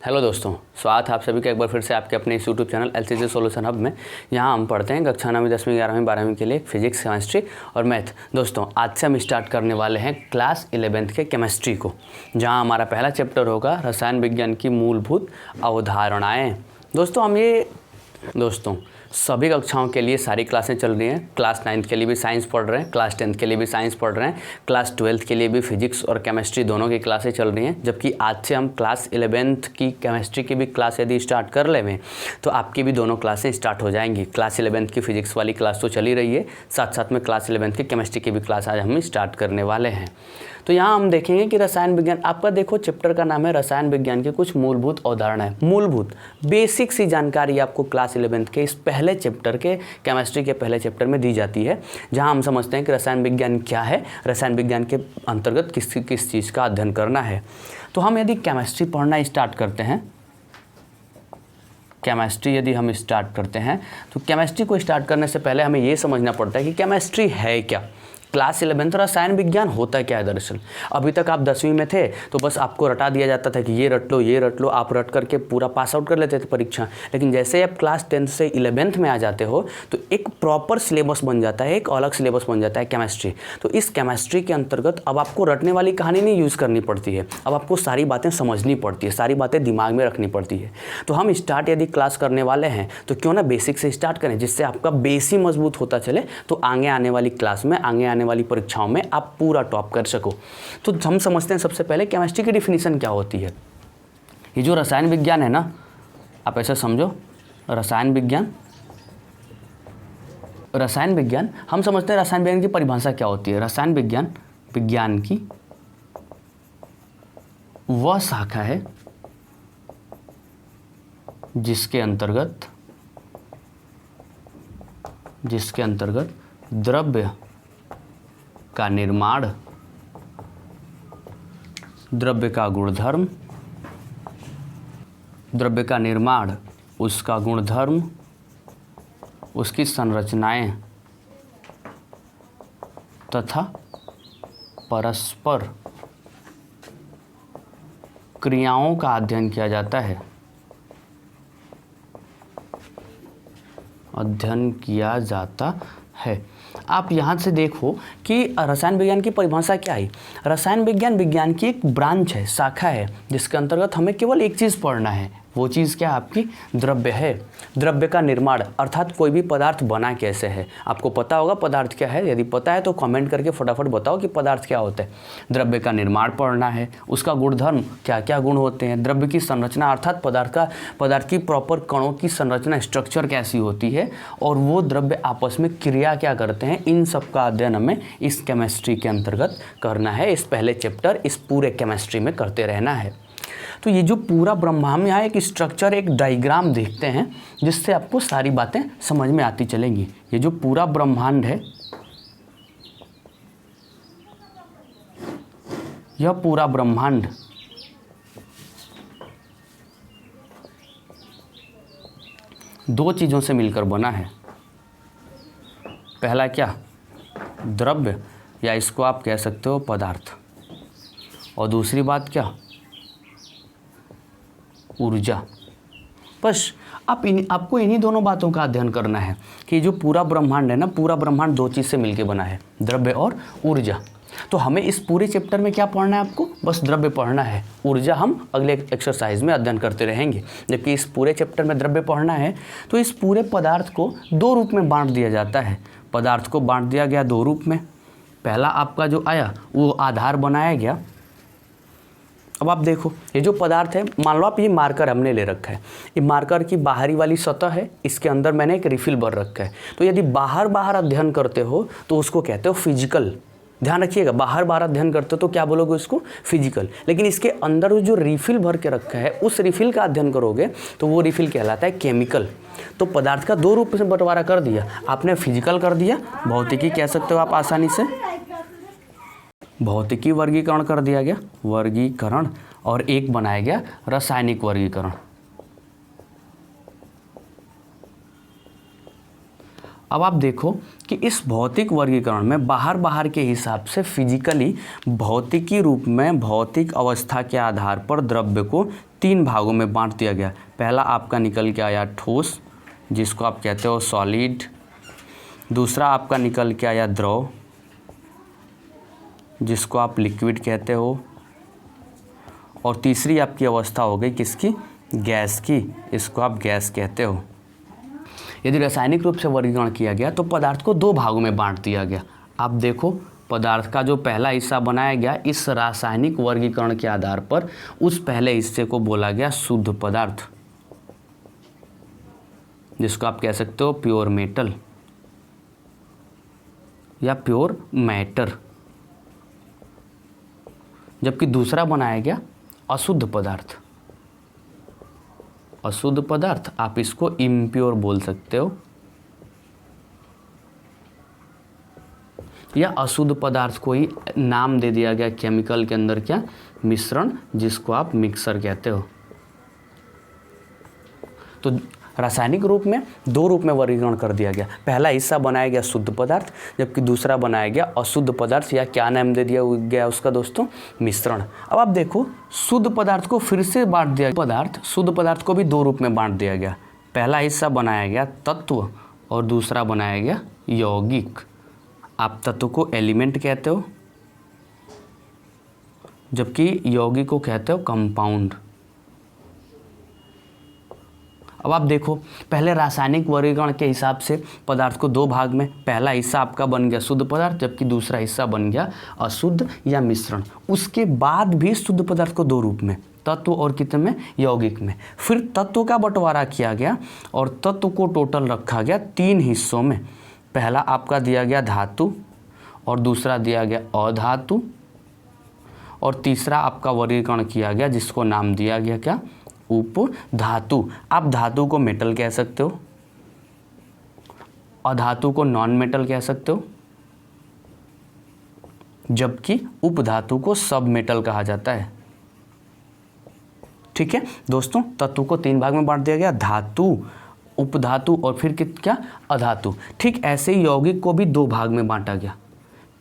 Hello दोस्तों, स्वागत है आप सभी का एक बार फिर से आपके अपने इस YouTube channel LCC solution hub में। यहाँ हम पढ़ते हैं कक्षा 9वीं 10वीं 11वीं 12वीं के लिए फिजिक्स, केमिस्ट्री और मैथ। दोस्तों आज से हम स्टार्ट करने वाले हैं क्लास 11th के केमिस्ट्री को, जहाँ हमारा पहला चैप्टर होगा रसायन विज्ञान की मूलभूत अवधारणाएँ। दोस्तों सभी कक्षाओं के लिए सारी क्लासें चल रही हैं। क्लास 9th के लिए भी साइंस पढ़ रहे हैं, क्लास 10th के लिए भी साइंस पढ़ रहे हैं, क्लास 12th के लिए भी फिजिक्स और केमिस्ट्री दोनों की क्लासें चल रही हैं। जबकि आज से हम क्लास 11th की केमिस्ट्री की भी क्लास यदि स्टार्ट कर लें तो आपकी भी दोनों क्लासें स्टार्ट हो जाएंगी। क्लास 11th की फिजिक्स वाली क्लास तो चली रही है, साथ साथ में क्लास 11th की केमिस्ट्री की भी क्लास आज हम स्टार्ट करने वाले हैं। तो यहाँ हम देखेंगे कि रसायन विज्ञान, आपका देखो चैप्टर का नाम है रसायन विज्ञान की कुछ मूलभूत अवधारणाएं। मूलभूत बेसिक सी जानकारी आपको क्लास 11th के इस पहले चैप्टर के केमिस्ट्री के पहले चैप्टर में दी जाती है, जहाँ हम समझते हैं कि रसायन विज्ञान क्या है, रसायन विज्ञान के अंतर्गत किस चीज़ का अध्ययन करना है। तो हम यदि केमिस्ट्री पढ़ना स्टार्ट करते हैं, केमिस्ट्री यदि हम स्टार्ट करते हैं तो केमिस्ट्री को स्टार्ट करने से पहले हमें ये समझना पड़ता है कि केमिस्ट्री है क्या। क्लास 11th रसायन विज्ञान होता क्या है दरअसल। अभी तक आप 10वीं में थे तो बस आपको रटा दिया जाता था कि ये रट लो, आप रट करके पूरा पास आउट कर लेते थे परीक्षा। लेकिन जैसे आप क्लास 10th से 11th में आ जाते हो तो एक प्रॉपर सिलेबस बन जाता है, एक अलग सिलेबस बन जाता है केमिस्ट्री। तो इस केमिस्ट्री के अंतर्गत अब आपको रटने वाली कहानी नहीं यूज़ करनी पड़ती है, अब आपको सारी बातें समझनी पड़ती है, सारी बातें दिमाग में रखनी पड़ती है। तो हम स्टार्ट यदि क्लास करने वाले हैं तो क्यों ना बेसिक से स्टार्ट करें, जिससे आपका बेस ही मजबूत होता चले, तो आगे आने वाली क्लास में, आगे आने वाली परीक्षाओं में आप पूरा टॉप कर सको। तो हम समझते हैं सबसे पहले केमिस्ट्री की डिफिनीशन क्या होती है। ये जो रसायन विज्ञान है ना, आप ऐसा समझो, रसायन विज्ञान हम समझते हैं रसायन विज्ञान की परिभाषा क्या होती है। रसायन विज्ञान की वह शाखा है जिसके अंतर्गत द्रव्य का निर्माण, द्रव्य का गुणधर्म, द्रव्य का निर्माण, उसका गुणधर्म, उसकी संरचनाएं तथा परस्पर क्रियाओं का अध्ययन किया जाता है। आप यहाँ से देखो कि रसायन विज्ञान की परिभाषा क्या है। रसायन विज्ञान की एक ब्रांच है, शाखा है, जिसके अंतर्गत हमें केवल एक चीज़ पढ़ना है। वो चीज़ क्या है आपकी? द्रव्य है। द्रव्य का निर्माण अर्थात कोई भी पदार्थ बना कैसे है। आपको पता होगा पदार्थ क्या है, यदि पता है तो कमेंट करके फटाफट बताओ कि पदार्थ क्या होता है। द्रव्य का निर्माण पढ़ना है, उसका गुणधर्म, क्या क्या गुण होते हैं, द्रव्य की संरचना अर्थात पदार्थ की प्रॉपर कणों की संरचना, स्ट्रक्चर कैसी होती है, और वो द्रव्य आपस में क्रिया क्या करते हैं, इन सब का अध्ययन हमें इस केमिस्ट्री के अंतर्गत करना है। इस पहले चैप्टर इस पूरे केमिस्ट्री में करते रहना है। तो ये जो पूरा ब्रह्मांड, यहाँ एक स्ट्रक्चर, एक डायग्राम देखते हैं जिससे आपको सारी बातें समझ में आती चलेंगी। ये जो पूरा ब्रह्मांड है, यह पूरा ब्रह्मांड दो चीज़ों से मिलकर बना है। पहला क्या? द्रव्य, या इसको आप कह सकते हो पदार्थ, और दूसरी बात क्या? ऊर्जा। बस आपको इन्हीं दोनों बातों का अध्ययन करना है कि जो पूरा ब्रह्मांड है ना, पूरा ब्रह्मांड दो चीज़ से मिलके बना है, द्रव्य और ऊर्जा। तो हमें इस पूरे चैप्टर में क्या पढ़ना है आपको? बस द्रव्य पढ़ना है, ऊर्जा हम अगले एक्सरसाइज में अध्ययन करते रहेंगे। जबकि इस पूरे चैप्टर में द्रव्य पढ़ना है। तो इस पूरे पदार्थ को दो रूप में बांट दिया जाता है। पदार्थ को बांट दिया गया दो रूप में। पहला आपका जो आया वो आधार बनाया गया। अब आप देखो, ये जो पदार्थ है, मान लो आप ये मार्कर हमने ले रखा है, ये मार्कर की बाहरी वाली सतह है, इसके अंदर मैंने एक रिफिल भर रखा है। तो यदि बाहर अध्ययन करते हो तो उसको कहते हो फिजिकल। ध्यान रखिएगा, बाहर अध्ययन करते हो तो क्या बोलोगे उसको? फिजिकल। लेकिन इसके अंदर जो रिफिल भर के रखा है, उस रिफिल का अध्ययन करोगे तो वो रिफिल कहलाता है केमिकल। तो पदार्थ का दो रूप में बंटवारा कर दिया आपने, फिजिकल कर दिया, भौतिकी कह सकते हो आप आसानी से, भौतिकी वर्गीकरण कर दिया गया, वर्गीकरण, और एक बनाया गया रासायनिक वर्गीकरण। अब आप देखो कि इस भौतिक वर्गीकरण में बाहर के हिसाब से फिजिकली भौतिकी रूप में भौतिक अवस्था के आधार पर द्रव्य को 3 भागों में बांट दिया गया। पहला आपका निकल के आया ठोस, जिसको आप कहते हो सॉलिड। दूसरा आपका निकल के आया द्रव, जिसको आप लिक्विड कहते हो। और तीसरी आपकी अवस्था हो गई किसकी? गैस की, इसको आप गैस कहते हो। यदि रासायनिक रूप से वर्गीकरण किया गया तो पदार्थ को 2 भागों में बांट दिया गया। आप देखो पदार्थ का जो पहला हिस्सा बनाया गया, इस रासायनिक वर्गीकरण के आधार पर उस पहले हिस्से को बोला गया शुद्ध पदार्थ, जिसको आप कह सकते हो प्योर मेटल या प्योर मैटर। जबकि दूसरा बनाया गया अशुद्ध पदार्थ। अशुद्ध पदार्थ आप इसको इम्प्योर बोल सकते हो, या अशुद्ध पदार्थ को ही नाम दे दिया गया केमिकल के अंदर क्या? मिश्रण, जिसको आप मिक्सर कहते हो। तो रासायनिक रूप में 2 रूप में वर्गीकरण कर दिया गया। पहला हिस्सा बनाया गया शुद्ध पदार्थ, जबकि दूसरा बनाया गया अशुद्ध पदार्थ, या क्या नाम दे दिया गया उसका दोस्तों? मिश्रण। अब आप देखो शुद्ध पदार्थ को फिर से बांट दिया पदार्थ शुद्ध पदार्थ को भी 2 रूप में बांट दिया गया। पहला हिस्सा बनाया गया तत्व और दूसरा बनाया गया यौगिक। आप तत्व को एलिमेंट कहते हो, जबकि यौगिक को कहते हो कंपाउंड। अब आप देखो पहले रासायनिक वर्गीकरण के हिसाब से पदार्थ को 2 भाग में, पहला हिस्सा आपका बन गया शुद्ध पदार्थ, जबकि दूसरा हिस्सा बन गया अशुद्ध या मिश्रण। उसके बाद भी शुद्ध पदार्थ को 2 रूप में, तत्व और कितने में? यौगिक में। फिर तत्व का बंटवारा किया गया और तत्व को टोटल रखा गया 3 हिस्सों में। पहला आपका दिया गया धातु और दूसरा दिया गया अधातु और तीसरा आपका वर्गीकरण किया गया जिसको नाम दिया गया क्या? उपधातु। आप धातु को मेटल कह सकते हो, अधातु को नॉन मेटल कह सकते हो, जबकि उपधातु को सब मेटल कहा जाता है। ठीक है दोस्तों, तत्व को 3 भाग में बांट दिया गया, धातु, उपधातु और फिर क्या? अधातु। ठीक ऐसे ही यौगिक को भी 2 भाग में बांटा गया।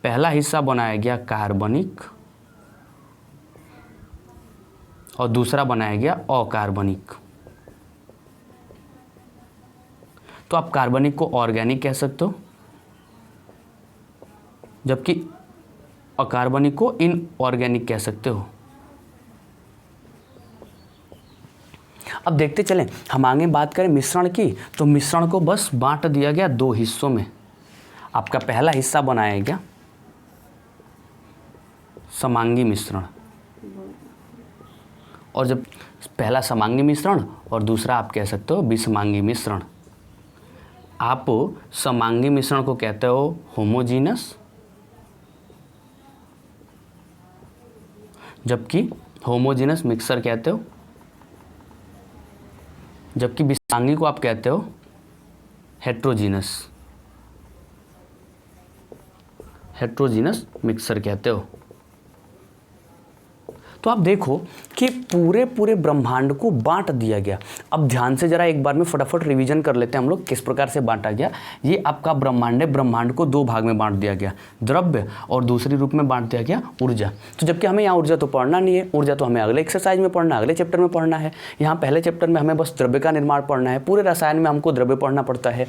पहला हिस्सा बनाया गया कार्बनिक और दूसरा बनाया गया अकार्बनिक। तो आप कार्बनिक को ऑर्गेनिक कह सकते हो, जबकि अकार्बनिक को इनऑर्गेनिक कह सकते हो। अब देखते चलें, हम आगे बात करें मिश्रण की, तो मिश्रण को बस बांट दिया गया 2 हिस्सों में। आपका पहला हिस्सा बनाया गया समांगी मिश्रण, और जब पहला समांगी मिश्रण और दूसरा आप कह सकते हो विषमांगी मिश्रण। आप समांगी मिश्रण को कहते हो होमोजीनस, जबकि होमोजीनस मिक्सर कहते हो, जबकि विषमांगी को आप कहते हो हेट्रोजीनस, हेट्रोजीनस मिक्सर कहते हो। तो आप देखो कि पूरे ब्रह्मांड को बांट दिया गया। अब ध्यान से जरा एक बार में फटाफट रिवीजन कर लेते हैं हम लोग किस प्रकार से बांटा गया। ये आपका ब्रह्मांड है, ब्रह्मांड को 2 भाग में बांट दिया गया, द्रव्य और दूसरी रूप में बांट दिया गया ऊर्जा। तो जबकि हमें यहाँ ऊर्जा तो पढ़ना नहीं है, ऊर्जा तो हमें अगले एक्सरसाइज में पढ़ना है, अगले चैप्टर में पढ़ना है। यहाँ पहले चैप्टर में हमें बस द्रव्य का निर्माण पढ़ना है, पूरे रसायन में हमको द्रव्य पढ़ना पड़ता है।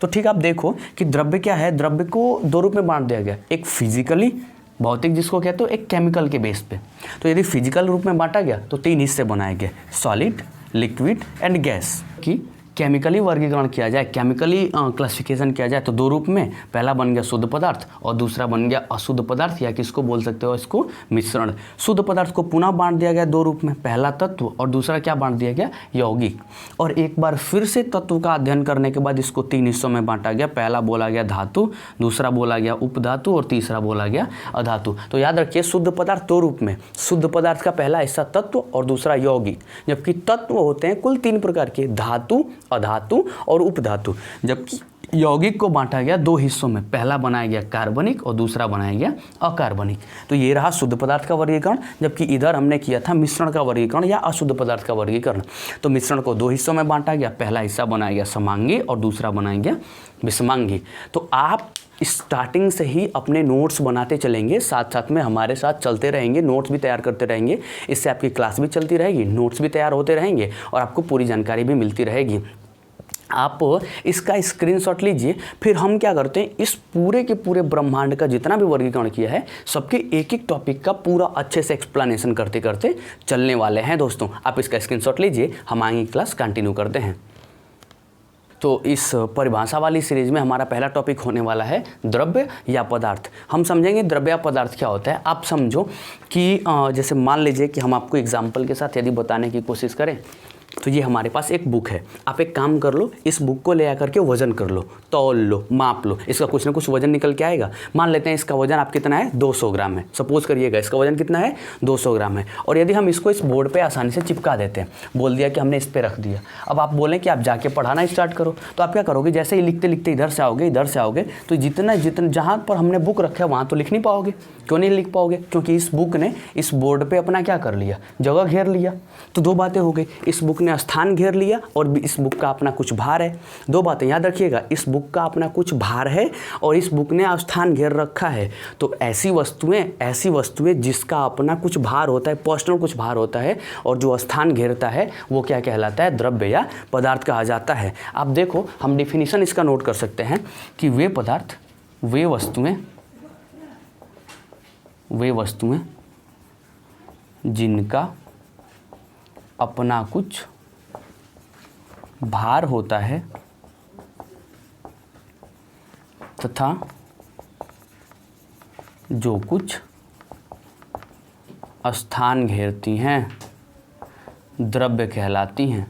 तो ठीक आप देखो कि द्रव्य क्या है, द्रव्य को 2 रूप में बांट दिया गया, एक फिजिकली भौतिक जिसको कहते हो, एक केमिकल के बेस पे। तो यदि फिजिकल रूप में बांटा गया तो 3 हिस्से बनाए गए, सॉलिड, लिक्विड एंड गैस। की केमिकली वर्गीकरण किया जाए, केमिकली क्लासिफिकेशन किया जाए तो 2 रूप में, पहला बन गया शुद्ध पदार्थ और दूसरा बन गया अशुद्ध पदार्थ, या किसको बोल सकते हो? इसको मिश्रण। शुद्ध पदार्थ को पुनः बांट दिया गया 2 रूप में, पहला तत्व और दूसरा क्या बांट दिया गया? यौगिक। और एक बार फिर से तत्व का अध्ययन करने के बाद इसको 3 हिस्सों में बांटा गया, पहला बोला गया धातु, दूसरा बोला गया उपधातु और तीसरा बोला गया अधातु। तो याद रखिए शुद्ध पदार्थ 2 रूप में, शुद्ध पदार्थ का पहला हिस्सा तत्व और दूसरा यौगिक, जबकि तत्व होते हैं कुल 3 प्रकार के, धातु, अधातु और उपधातु। जबकि यौगिक को बांटा गया दो हिस्सों में, पहला बनाया गया कार्बनिक और दूसरा बनाया गया अकार्बनिक। तो ये रहा शुद्ध पदार्थ का वर्गीकरण, जबकि इधर हमने किया था मिश्रण का वर्गीकरण या अशुद्ध पदार्थ का वर्गीकरण। तो मिश्रण को दो हिस्सों में बांटा गया, पहला हिस्सा बनाया गया समांगी और दूसरा बनाया गया विषमांगी। तो आप स्टार्टिंग से ही अपने नोट्स बनाते चलेंगे, साथ साथ में हमारे साथ चलते रहेंगे, नोट्स भी तैयार करते रहेंगे। इससे आपकी क्लास भी चलती रहेगी, नोट्स भी तैयार होते रहेंगे और आपको पूरी जानकारी भी मिलती रहेगी। आप इसका स्क्रीनशॉट लीजिए। फिर हम क्या करते हैं, इस पूरे के पूरे ब्रह्मांड का जितना भी वर्गीकरण किया है सबके एक एक टॉपिक का पूरा अच्छे से एक्सप्लेनेशन करते करते चलने वाले हैं दोस्तों। आप इसका स्क्रीनशॉट लीजिए, हम आगे क्लास कंटिन्यू करते हैं। तो इस परिभाषा वाली सीरीज में हमारा पहला टॉपिक होने वाला है द्रव्य या पदार्थ। हम समझेंगे द्रव्य या पदार्थ क्या होता है। आप समझो कि जैसे मान लीजिए कि हम आपको एग्जाम्पल के साथ यदि बताने की कोशिश करें, तो ये हमारे पास एक बुक है। आप एक काम कर लो, इस बुक को ले आकर के वजन कर लो, तौल लो, माप लो, इसका कुछ ना कुछ वजन निकल के आएगा। मान लेते हैं इसका वजन आप कितना है, 200 ग्राम है। सपोज करिएगा इसका वजन कितना है, 200 ग्राम है। और यदि हम इसको इस बोर्ड पे आसानी से चिपका देते हैं, बोल दिया कि हमने इस पे रख दिया, अब आप बोलें कि आप जाके पढ़ाना स्टार्ट करो, तो आप क्या करोगे, जैसे ही लिखते लिखते इधर से आओगे, तो जितना जहाँ पर हमने बुक रखा है वहाँ तो लिख नहीं पाओगे। क्यों नहीं लिख पाओगे, क्योंकि इस बुक ने इस बोर्ड पे अपना क्या कर लिया, जगह घेर लिया। तो दो बातें हो गई, इस बुक ने स्थान घेर लिया और इस बुक का अपना कुछ भार है। दो बातें याद रखिएगा, इस बुक का अपना कुछ भार है और इस बुक ने स्थान घेर रखा है। तो ऐसी वस्तुएं जिसका अपना कुछ भार होता है, पर्सनल कुछ भार होता है, और जो स्थान घेरता है वो क्या कहलाता है, द्रव्य या पदार्थ कहा जाता है। आप देखो, हम डिफिनीशन इसका नोट कर सकते हैं कि वे पदार्थ, वे वस्तुएं जिनका अपना कुछ भार होता है तथा जो कुछ स्थान घेरती हैं, द्रव्य कहलाती हैं।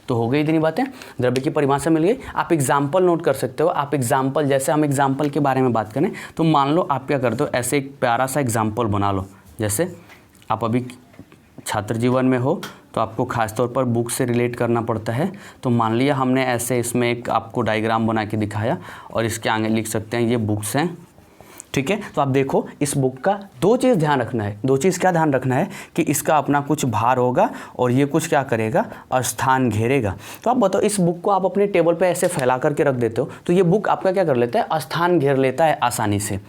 तो हो गई इतनी बातें, द्रव्य की परिभाषा मिल गई। आप एग्जाम्पल नोट कर सकते हो। आप एग्जाम्पल, जैसे हम एग्जाम्पल के बारे में बात करें तो मान लो आप क्या करते हो, ऐसे एक प्यारा सा एग्जाम्पल बना लो। जैसे आप अभी छात्र जीवन में हो तो आपको खासतौर पर बुक से रिलेट करना पड़ता है। तो मान लिया हमने ऐसे इसमें एक आपको डायग्राम बना के दिखाया और इसके आगे लिख सकते हैं ये बुक्स हैं, ठीक है। तो आप देखो, इस बुक का दो चीज़ ध्यान रखना है। दो चीज़ क्या ध्यान रखना है कि इसका अपना कुछ भार होगा और ये कुछ क्या करेगा, स्थान घेरेगा। तो आप बताओ, इस बुक को आप अपने टेबल पे ऐसे फैला करके रख देते हो तो ये बुक आपका क्या कर लेता है, स्थान घेर लेता है आसानी से।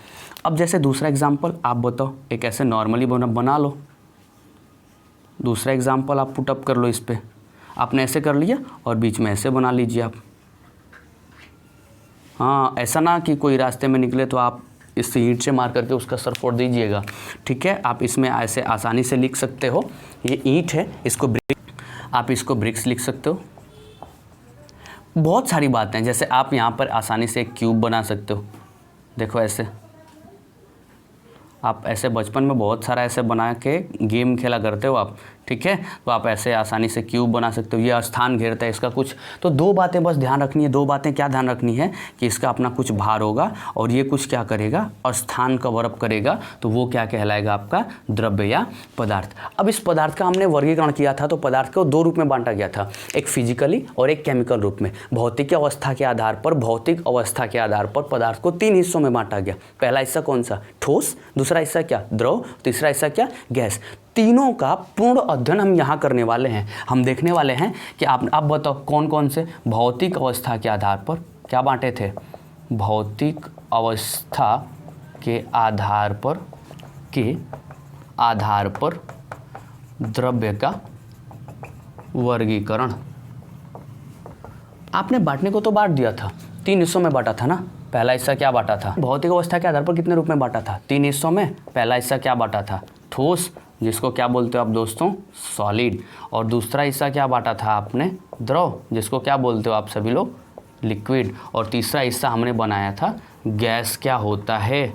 अब जैसे दूसरा एग्जाम्पल आप बताओ, एक ऐसे नॉर्मली बना लो। दूसरा एग्जाम्पल आप पुटअप कर लो इस पर। आपने ऐसे कर लिया और बीच में ऐसे बना लीजिए आप। हाँ, ऐसा ना कि कोई रास्ते में निकले तो आप इस ईंट से मार करके उसका सर फोड़ दीजिएगा, ठीक है। आप इसमें ऐसे आसानी से लिख सकते हो। ये ईंट है, इसको आप इसको ब्रिक्स लिख सकते हो। बहुत सारी बातें हैं, जैसे आप यहाँ पर आसानी से एक क्यूब बना सकते हो। देखो ऐसे आप ऐसे बचपन में बहुत सारा ऐसे बना के गेम खेला करते हो आप, ठीक है। तो आप ऐसे आसानी से क्यूब बना सकते हो। ये स्थान घेरता है इसका कुछ। तो दो बातें बस ध्यान रखनी है। दो बातें क्या ध्यान रखनी है कि इसका अपना कुछ भार होगा और ये कुछ क्या करेगा, स्थान कवर अप करेगा। तो वो क्या कहलाएगा, आपका द्रव्य या पदार्थ। अब इस पदार्थ का हमने वर्गीकरण किया था, तो पदार्थ को दो रूप में बांटा गया था, एक फिजिकली और एक केमिकल रूप में। भौतिक अवस्था के आधार पर पदार्थ को तीन हिस्सों में बांटा गया। पहला हिस्सा कौन सा, ठोस, दूसरा हिस्सा क्या, द्रव, तीसरा हिस्सा क्या, गैस। तीनों का पूर्ण अध्ययन हम यहाँ करने वाले हैं। हम देखने वाले हैं कि आप बताओ कौन कौन से भौतिक अवस्था के आधार पर क्या बांटे थे, भौतिक अवस्था के आधार पर द्रव्य का वर्गीकरण। आपने बांटने को तो बांट दिया था, तीन हिस्सों में बांटा था ना। पहला हिस्सा क्या बांटा था, भौतिक अवस्था के आधार पर कितने रूप में बांटा था, तीन हिस्सों में। पहला हिस्सा क्या बांटा था, ठोस, जिसको क्या बोलते हो आप दोस्तों, सॉलिड। और दूसरा हिस्सा क्या बांटा था आपने, द्रव, जिसको क्या बोलते हो आप सभी लोग, लिक्विड। और तीसरा हिस्सा हमने बनाया था गैस क्या होता है।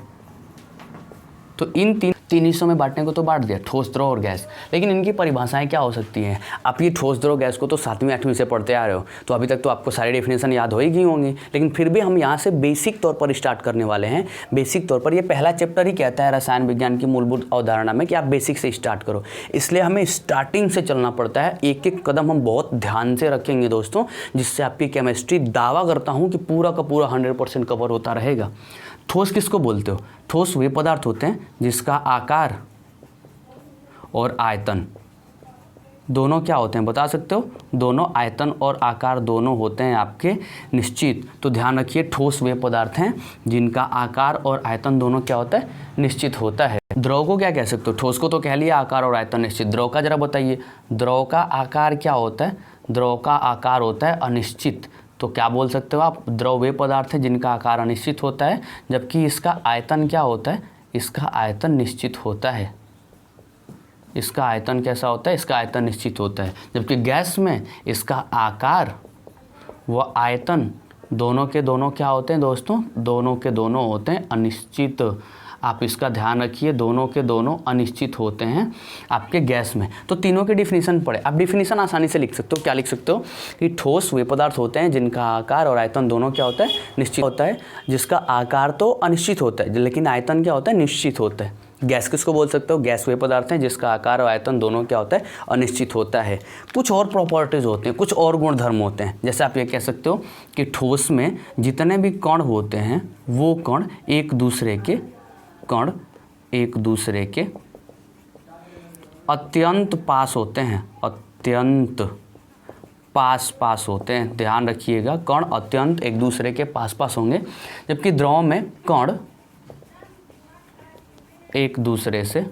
तो इन तीन तीन हिस्सों में बांटने को तो बांट दिया, ठोस, द्रव और गैस। लेकिन इनकी परिभाषाएं क्या हो सकती हैं? आप ये ठोस, द्रव, गैस को तो 7वीं 8वीं से पढ़ते आ रहे हो, तो अभी तक तो आपको सारी डेफिनेशन याद हो ही गई होंगी। लेकिन फिर भी हम यहाँ से बेसिक तौर पर स्टार्ट करने वाले हैं। बेसिक तौर पर ये पहला चैप्टर ही कहता है रसायन विज्ञान की मूलभूत अवधारणा में कि आप बेसिक से स्टार्ट करो, इसलिए हमें स्टार्टिंग से चलना पड़ता है। एक एक कदम हम बहुत ध्यान से रखेंगे दोस्तों, जिससे आपकी केमिस्ट्री दावा करता हूँ कि पूरा का पूरा 100% कवर होता रहेगा। ठोस किसको बोलते हो? ठोस वे पदार्थ होते हैं जिसका आकार और आयतन दोनों क्या होते हैं, बता सकते हो? दोनों आयतन और आकार दोनों होते हैं आपके निश्चित। तो ध्यान रखिए, ठोस वे पदार्थ हैं जिनका आकार और आयतन दोनों क्या होता है, निश्चित होता है। द्रव को क्या कह सकते हो? ठोस को तो कह लिया आकार और आयतन निश्चित। द्रव का जरा बताइए, द्रव का आकार क्या होता है? द्रव का आकार होता है अनिश्चित। तो क्या बोल सकते हो आप? द्रव वे पदार्थ है जिनका आकार अनिश्चित होता है, जबकि इसका आयतन क्या होता है? इसका आयतन निश्चित होता है। इसका आयतन कैसा होता है? इसका आयतन निश्चित होता है। जबकि गैस में इसका आकार व आयतन दोनों के दोनों क्या होते हैं दोस्तों? दोनों के दोनों होते हैं अनिश्चित। आप इसका ध्यान रखिए, दोनों के दोनों अनिश्चित होते हैं आपके गैस में। तो तीनों के डिफिनीशन पढ़े। आप डिफिनीशन आसानी से लिख सकते हो। क्या लिख सकते हो? कि ठोस वे पदार्थ होते हैं जिनका आकार और आयतन दोनों क्या होता है, निश्चित होता है। जिसका आकार तो अनिश्चित होता है लेकिन आयतन क्या होता है, निश्चित होता है। गैस किसको बोल सकते हो? गैस वे पदार्थ हैं जिसका आकार और आयतन दोनों क्या होता है, अनिश्चित होता है। कुछ और प्रॉपर्टीज होते हैं, कुछ और गुणधर्म होते हैं। जैसे आप ये कह सकते हो कि ठोस में जितने भी कण होते हैं वो कण एक दूसरे के अत्यंत पास होते हैं। अत्यंत पास होते हैं। ध्यान रखिएगा, कण अत्यंत एक दूसरे के पास होंगे। जबकि द्रव में कण एक दूसरे से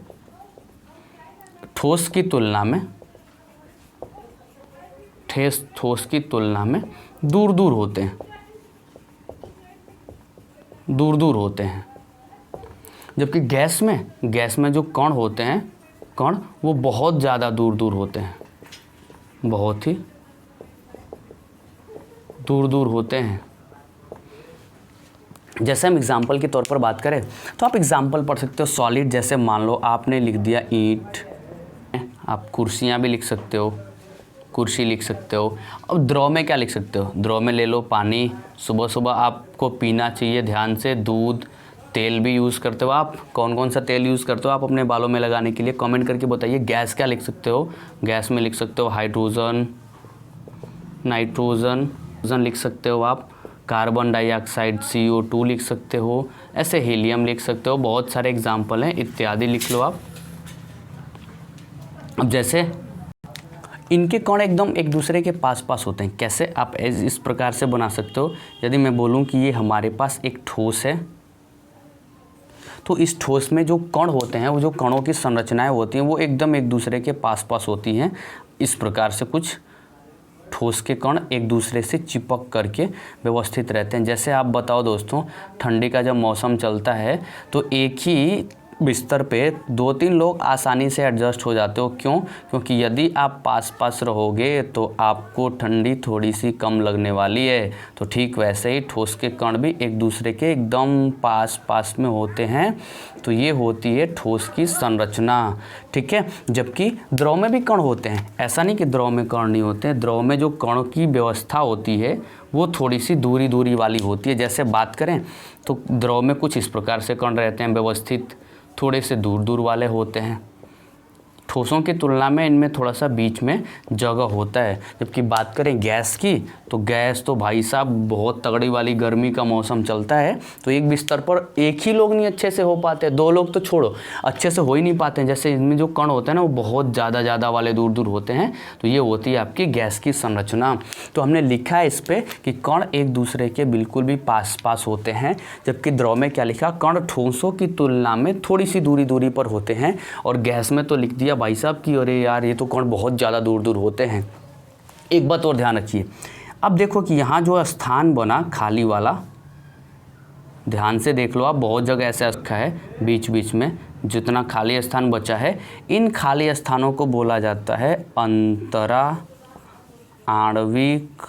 ठोस की तुलना में दूर दूर होते हैं। जबकि गैस में जो कण होते हैं, कण वो बहुत ज़्यादा दूर होते हैं, बहुत ही दूर होते हैं। जैसे हम एग्जाम्पल के तौर पर बात करें तो आप एग्जाम्पल पढ़ सकते हो सॉलिड। जैसे मान लो आपने लिख दिया ईंट, आप कुर्सियाँ भी लिख सकते हो, कुर्सी लिख सकते हो। अब द्रव में क्या लिख सकते हो? द्रव में ले लो पानी, सुबह सुबह आपको पीना चाहिए ध्यान से। दूध, तेल भी यूज़ करते हो आप। कौन कौन सा तेल यूज़ करते हो आप अपने बालों में लगाने के लिए? कमेंट करके बताइए। गैस क्या लिख सकते हो? गैस में लिख सकते हो हाइड्रोजन, नाइट्रोजन लिख सकते हो आप। कार्बन डाइऑक्साइड CO2 लिख सकते हो। ऐसे हीलियम लिख सकते हो। बहुत सारे एग्जाम्पल हैं, इत्यादि लिख लो आप। अब जैसे इनके कण एकदम एक दूसरे के पास होते हैं। कैसे? आप इस प्रकार से बना सकते हो। यदि मैं बोलूं कि ये हमारे पास एक ठोस है, तो इस ठोस में जो कण होते हैं, वो जो कणों की संरचनाएं होती हैं वो एकदम एक दूसरे के पास होती हैं। इस प्रकार से कुछ ठोस के कण एक दूसरे से चिपक करके व्यवस्थित रहते हैं। जैसे आप बताओ दोस्तों, ठंडी का जब मौसम चलता है तो एक ही बिस्तर पे 2-3 लोग आसानी से एडजस्ट हो जाते हो। क्यों? क्योंकि यदि आप पास रहोगे तो आपको ठंडी थोड़ी सी कम लगने वाली है। तो ठीक वैसे ही ठोस के कण भी एक दूसरे के एकदम पास में होते हैं। तो ये होती है ठोस की संरचना, ठीक है। जबकि द्रव में भी कण होते हैं, ऐसा नहीं कि द्रव में कण नहीं होते हैं। द्रव में जो कणों की व्यवस्था होती है वो थोड़ी सी दूरी वाली होती है। जैसे बात करें तो द्रव में कुछ इस प्रकार से कण रहते हैं व्यवस्थित, थोड़े से दूर वाले होते हैं। ठोसों की तुलना में इनमें थोड़ा सा बीच में जगह होता है। जबकि बात करें गैस की, तो गैस तो भाई साहब बहुत तगड़ी वाली गर्मी का मौसम चलता है तो एक बिस्तर पर एक ही लोग नहीं अच्छे से हो पाते, 2 लोग तो छोड़ो, अच्छे से हो ही नहीं पाते हैं। जैसे इनमें जो कण होते हैं ना वो बहुत ज़्यादा वाले दूर होते हैं। तो ये होती है आपकी गैस की संरचना। तो हमने लिखा है इस पर कि कण एक दूसरे के बिल्कुल भी पास होते हैं। जबकि द्रव में क्या लिखा? कण ठोसों की तुलना में थोड़ी सी दूरी पर होते हैं। और गैस में तो लिख दिया भाई साहब कि अरे यार ये तो कण बहुत ज़्यादा दूर होते हैं। एक बात और ध्यान रखिए, अब देखो कि यहाँ जो स्थान बना खाली वाला, ध्यान से देख लो आप, बहुत जगह ऐसा रखा है बीच में जितना खाली स्थान बचा है, इन खाली स्थानों को बोला जाता है अंतरा आणविक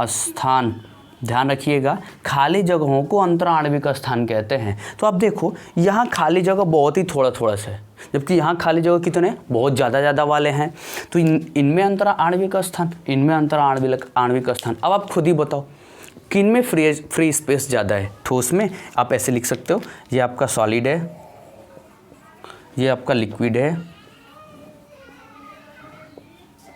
स्थान। ध्यान रखिएगा, खाली जगहों को अंतराण्विक स्थान कहते हैं। तो आप देखो यहाँ खाली जगह बहुत ही थोड़ा थोड़ा सा है, जबकि यहाँ खाली जगह कितने बहुत ज़्यादा वाले हैं। तो इनमें अंतराण्विक स्थान, इनमें अंतराण्विक स्थान। अब आप खुद ही बताओ किन में फ्री स्पेस ज़्यादा है। ठोस में आप ऐसे लिख सकते हो, ये आपका सॉलिड है, ये आपका लिक्विड है,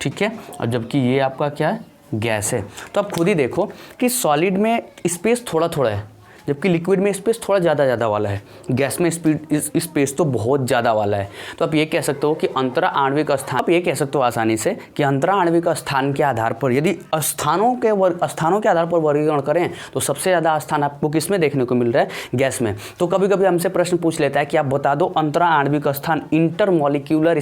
ठीक है, और जबकि ये आपका क्या है, गैस है। तो आप खुद ही देखो कि सॉलिड में स्पेस थोड़ा थोड़ा है, जबकि लिक्विड में स्पेस थोड़ा ज़्यादा वाला है, गैस में स्पेस तो बहुत ज़्यादा वाला है। तो आप ये कह सकते हो कि अंतराण्विक स्थान, आप ये कह सकते हो आसानी से कि अंतराण्विक स्थान के आधार पर यदि स्थानों के आधार पर वर्गीकरण करें तो सबसे ज़्यादा स्थान आपको किस में देखने को मिल रहा है, गैस में। तो कभी कभी हमसे प्रश्न पूछ लेता है कि आप बता दो अंतराण्विक स्थान, इंटरमॉलिक्यूलर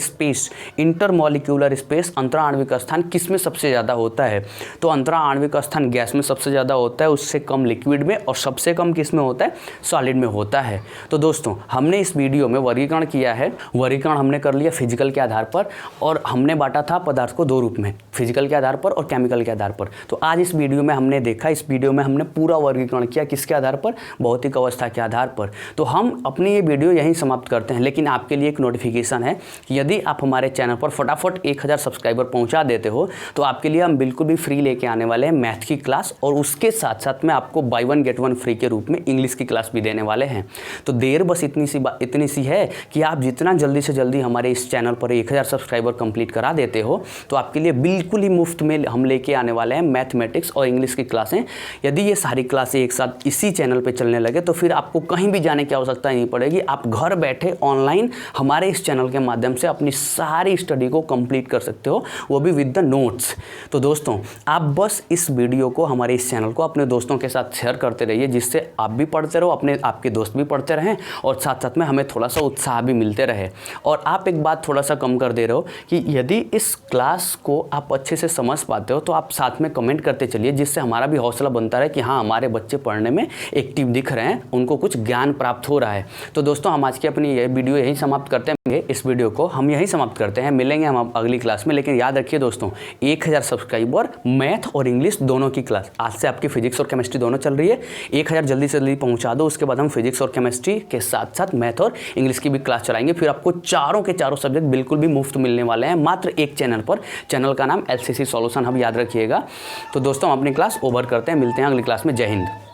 स्पेस अंतराण्विक स्थान किस में सबसे ज़्यादा होता है। तो अंतराण्विक स्थान गैस में सबसे ज़्यादा होता है, उससे कम लिक्विड में, और सबसे कम किस में होता है, सॉलिड में होता है। तो दोस्तों हमने इस वीडियो में वर्गीकरण किया है, वर्गीकरण हमने कर लिया फिजिकल के आधार पर, और हमने बांटा था पदार्थ को दो रूप में, फिजिकल के आधार पर और केमिकल के आधार पर। तो आज इस वीडियो में हमने देखा, इस वीडियो में हमने पूरा वर्गीकरण किया, किसके आधार पर, भौतिक अवस्था के आधार पर। तो हम अपनी ये वीडियो यहीं समाप्त करते हैं, लेकिन आपके लिए एक नोटिफिकेशन है कि यदि आप हमारे चैनल पर फटाफट 1000 सब्सक्राइबर पहुँचा देते हो तो आपके लिए हम बिल्कुल भी फ्री लेके आने वाले हैं मैथ की क्लास, और उसके साथ साथ में आपको बाय 1 गेट 1 फ्री के रूप में इंग्लिश की क्लास भी देने वाले हैं। तो देर बस इतनी सी है कि आप जितना जल्दी से जल्दी हमारे इस चैनल पर 1000 सब्सक्राइबर कंप्लीट करा देते हो तो आपके लिए बिल्कुल ही मुफ्त में हम लेके आने वाले हैं मैथमेटिक्स और इंग्लिश की क्लासें। यदि ये सारी क्लासें एक साथ इसी चैनल पर चलने लगे तो फिर आपको कहीं भी जाने की आवश्यकता नहीं पड़ेगी, आप घर बैठे ऑनलाइन हमारे इस चैनल के माध्यम से अपनी सारी स्टडी को कंप्लीट कर सकते हो, वो भी विद द नोट्स। तो दोस्तों आप बस इस वीडियो को, हमारे इस चैनल को अपने दोस्तों के साथ शेयर करते रहिए, जिससे आप भी पढ़ते रहो, आपके दोस्त भी पढ़ते रहें, और साथ साथ में हमें थोड़ा सा उत्साह भी मिलते रहे। और आप एक बात थोड़ा सा कम कर दे रहे हो कि यदि इस क्लास को आप अच्छे से समझ पाते हो तो आप साथ में कमेंट करते चलिए, जिससे हमारा भी हौसला बनता रहे कि हाँ हमारे बच्चे पढ़ने में एक्टिव दिख रहे हैं, उनको कुछ ज्ञान प्राप्त हो रहा है। तो दोस्तों हम आज की अपनी ये वीडियो यहीं समाप्त करते हैं, इस वीडियो को हम यहीं समाप्त करते हैं, मिलेंगे हम अगली क्लास में। लेकिन याद रखिए दोस्तों 1000 सब्सक्राइबर, मैथ और इंग्लिश दोनों की क्लास, आज से आपकी फिजिक्स और केमिस्ट्री दोनों चल रही है। 1000 जल्दी से जल्दी पहुंचा दो, उसके बाद हम फिजिक्स और केमिस्ट्री के साथ साथ मैथ और इंग्लिश की भी क्लास चलाएंगे। फिर आपको चारों के चारों सब्जेक्ट बिल्कुल भी मुफ्त मिलने वाले हैं, मात्र एक चैनल पर। चैनल का नाम LCC सॉल्यूशन हब, याद रखिएगा। तो दोस्तों हम अपनी क्लास ओवर करते हैं, मिलते हैं अगली क्लास में। जय हिंद।